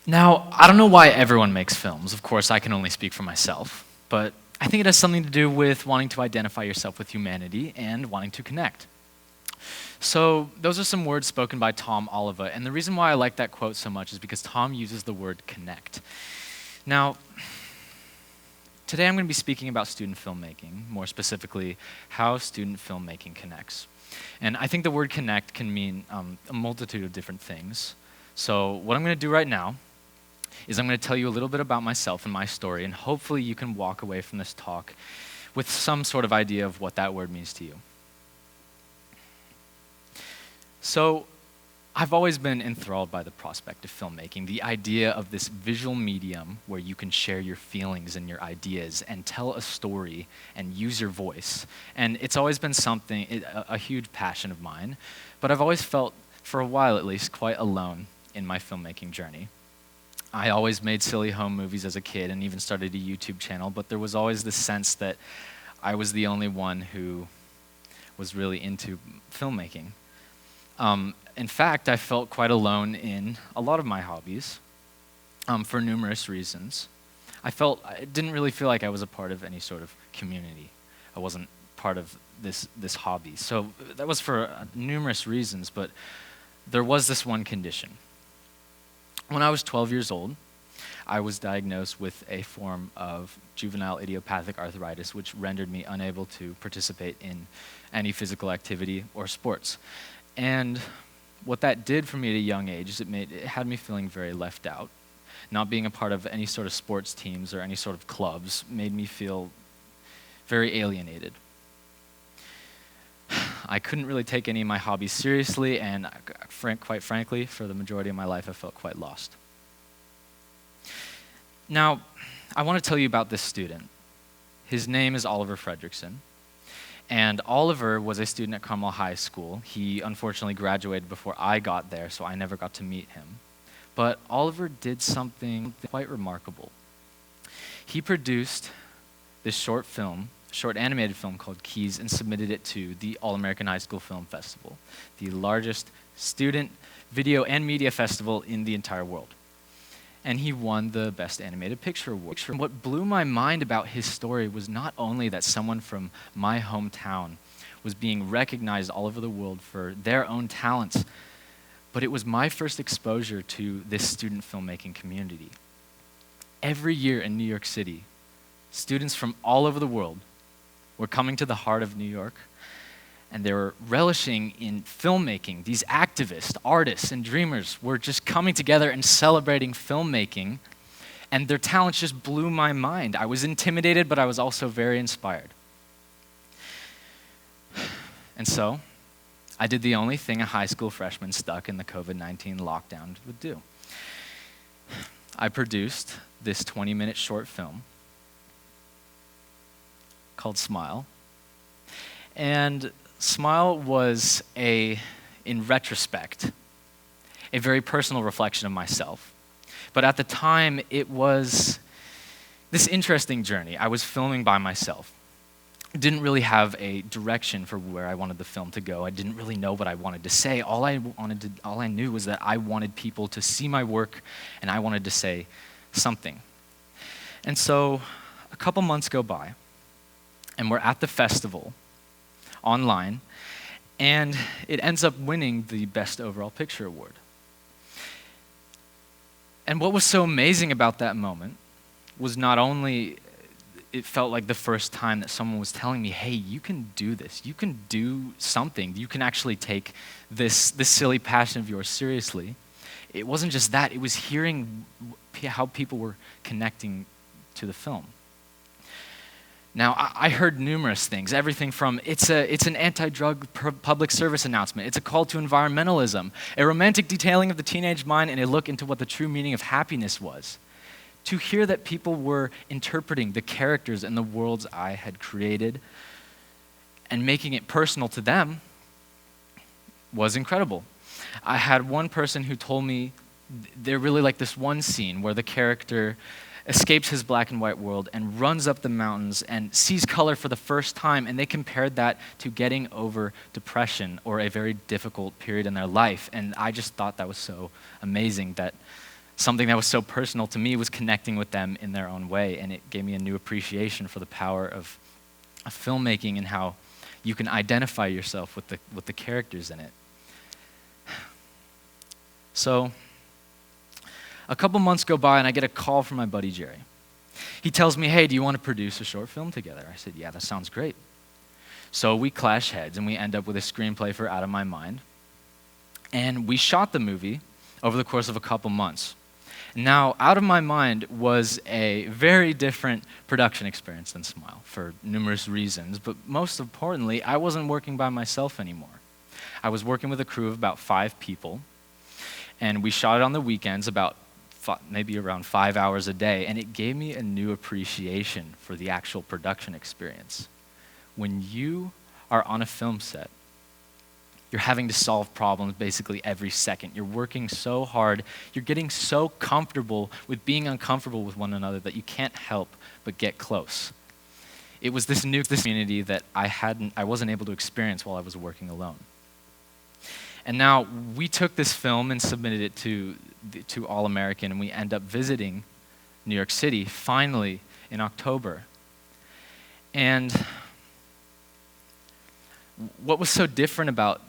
Now, I don't know why everyone makes films. Of course, I can only speak for myself. But I think it has something to do with wanting to identify yourself with humanity and wanting to connect. So those are some words spoken by Tom Oliver. And the reason why I like that quote so much is because Tom uses the word connect. Now, today I'm going to be speaking about student filmmaking, more specifically, how student filmmaking connects. And I think the word connect can mean a multitude of different things. So what I'm going to do right now is I'm going to tell you a little bit about myself and my story, and hopefully you can walk away from this talk with some sort of idea of what that word means to you. So I've always been enthralled by the prospect of filmmaking, the idea of this visual medium where you can share your feelings and your ideas and tell a story and use your voice. And it's always been a huge passion of mine, but I've always felt, for a while at least, quite alone in my filmmaking journey. I always made silly home movies as a kid and even started a YouTube channel, but there was always this sense that I was the only one who was really into filmmaking. In fact, I felt quite alone in a lot of my hobbies for numerous reasons. I didn't really feel like I was a part of any sort of community. I wasn't part of this hobby. So that was for numerous reasons, but there was this one condition. When I was 12 years old, I was diagnosed with a form of juvenile idiopathic arthritis, which rendered me unable to participate in any physical activity or sports. And what that did for me at a young age is it had me feeling very left out. Not being a part of any sort of sports teams or any sort of clubs made me feel very alienated. I couldn't really take any of my hobbies seriously, and quite frankly, for the majority of my life, I felt quite lost. Now, I want to tell you about this student. His name is Oliver Fredrickson, and Oliver was a student at Carmel High School. He unfortunately graduated before I got there, so I never got to meet him. But Oliver did something quite remarkable. He produced this short animated film called Keys, and submitted it to the All-American High School Film Festival, the largest student video and media festival in the entire world. And he won the Best Animated Picture Award. What blew my mind about his story was not only that someone from my hometown was being recognized all over the world for their own talents, but it was my first exposure to this student filmmaking community. Every year in New York City, students from all over the world were coming to the heart of New York, and they were relishing in filmmaking. These activists, artists, and dreamers were just coming together and celebrating filmmaking, and their talents just blew my mind. I was intimidated, but I was also very inspired. And so, I did the only thing a high school freshman stuck in the COVID-19 lockdown would do. I produced this 20-minute short film called Smile. And Smile was in retrospect, a very personal reflection of myself. But at the time, it was this interesting journey. I was filming by myself. Didn't really have a direction for where I wanted the film to go. I didn't really know what I wanted to say. All I knew was that I wanted people to see my work, and I wanted to say something. And so a couple months go by, and we're at the festival online, and it ends up winning the Best Overall Picture Award. And what was so amazing about that moment was not only it felt like the first time that someone was telling me, hey, you can do this, you can do something, you can actually take this silly passion of yours seriously. It wasn't just that, it was hearing how people were connecting to the film. Now, I heard numerous things, everything from it's an anti-drug public service announcement, it's a call to environmentalism, a romantic detailing of the teenage mind, and a look into what the true meaning of happiness was. To hear that people were interpreting the characters and the worlds I had created and making it personal to them was incredible. I had one person who told me they really liked this one scene where the character escapes his black and white world and runs up the mountains and sees color for the first time, and they compared that to getting over depression or a very difficult period in their life. And I just thought that was so amazing that something that was so personal to me was connecting with them in their own way, and it gave me a new appreciation for the power of filmmaking and how you can identify yourself with the characters in it. So a couple months go by, and I get a call from my buddy Jerry. He tells me, hey, do you want to produce a short film together? I said, yeah, that sounds great. So we clash heads, and we end up with a screenplay for Out of My Mind. And we shot the movie over the course of a couple months. Now, Out of My Mind was a very different production experience than Smile for numerous reasons, but most importantly, I wasn't working by myself anymore. I was working with a crew of about 5 people, and we shot it on the weekends maybe around 5 hours a day, and it gave me a new appreciation for the actual production experience. When you are on a film set, you're having to solve problems basically every second. You're working so hard. You're getting so comfortable with being uncomfortable with one another that you can't help but get close. It was this new community that I wasn't able to experience while I was working alone. And now we took this film and submitted it to All American, and we end up visiting New York City finally in October. And what was so different about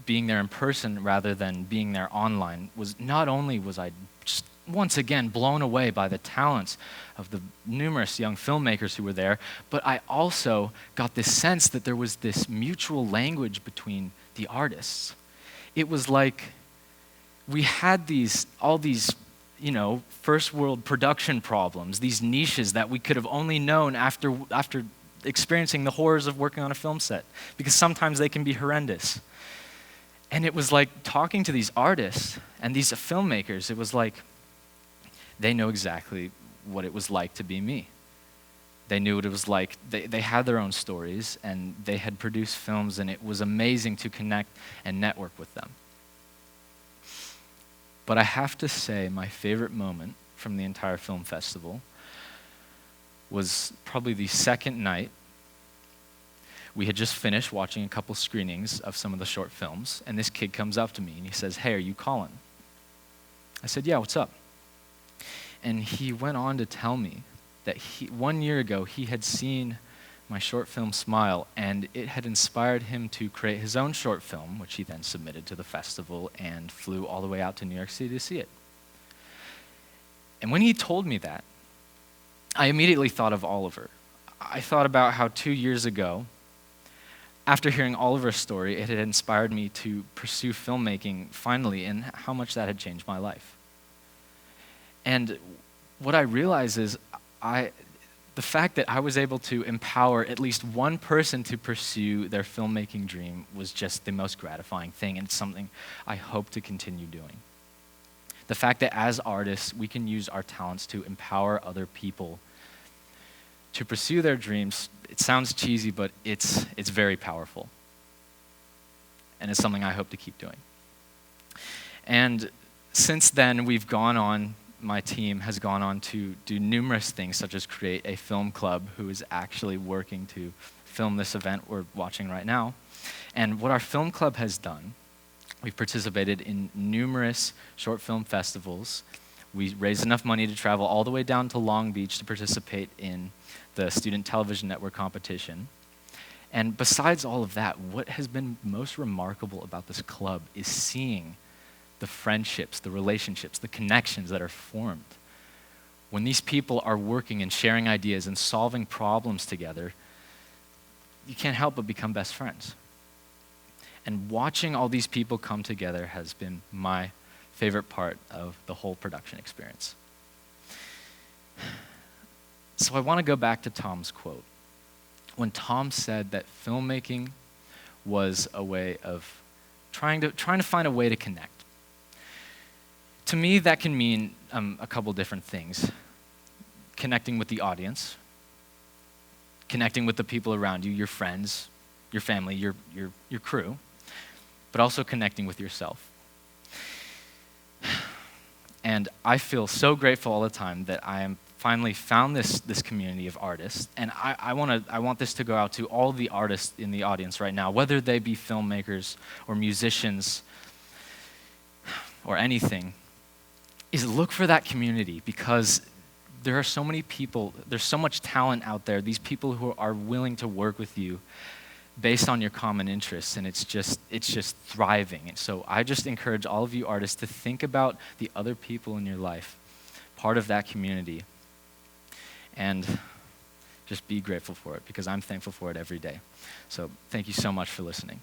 being there in person rather than being there online was not only was I just once again blown away by the talents of the numerous young filmmakers who were there, but I also got this sense that there was this mutual language between the artists. It was like we had all these first world production problems, these niches that we could have only known after experiencing the horrors of working on a film set, because sometimes they can be horrendous. And it was like talking to these artists and these filmmakers, it was like they know exactly what it was like to be me. They knew what it was like. They had their own stories, and they had produced films, and it was amazing to connect and network with them. But I have to say, my favorite moment from the entire film festival was probably the second night. We had just finished watching a couple screenings of some of the short films, and this kid comes up to me and he says, hey, are you Colin? I said, yeah, what's up? And he went on to tell me that 1 year ago he had seen my short film Smile, and it had inspired him to create his own short film, which he then submitted to the festival and flew all the way out to New York City to see it. And when he told me that, I immediately thought of Oliver. I thought about how 2 years ago, after hearing Oliver's story, it had inspired me to pursue filmmaking finally, and how much that had changed my life. And what I realized is the fact that I was able to empower at least one person to pursue their filmmaking dream was just the most gratifying thing, and it's something I hope to continue doing. The fact that as artists, we can use our talents to empower other people to pursue their dreams. It sounds cheesy, but it's very powerful. And it's something I hope to keep doing. And since then, my team has gone on to do numerous things, such as create a film club who is actually working to film this event we're watching right now. And what our film club has done, we've participated in numerous short film festivals. We raised enough money to travel all the way down to Long Beach to participate in the Student Television Network competition. And besides all of that, what has been most remarkable about this club is seeing the friendships, the relationships, the connections that are formed. When these people are working and sharing ideas and solving problems together, you can't help but become best friends. And watching all these people come together has been my favorite part of the whole production experience. So I want to go back to Tom's quote. When Tom said that filmmaking was a way of trying to find a way to connect. To me, that can mean a couple different things. Connecting with the audience, connecting with the people around you, your friends, your family, your crew, but also connecting with yourself. And I feel so grateful all the time that I am finally found this community of artists, and I want this to go out to all the artists in the audience right now, whether they be filmmakers or musicians or anything. is look for that community, because there are so many people, there's so much talent out there, these people who are willing to work with you based on your common interests, and it's just thriving. And so I just encourage all of you artists to think about the other people in your life, part of that community, and just be grateful for it, because I'm thankful for it every day. So thank you so much for listening.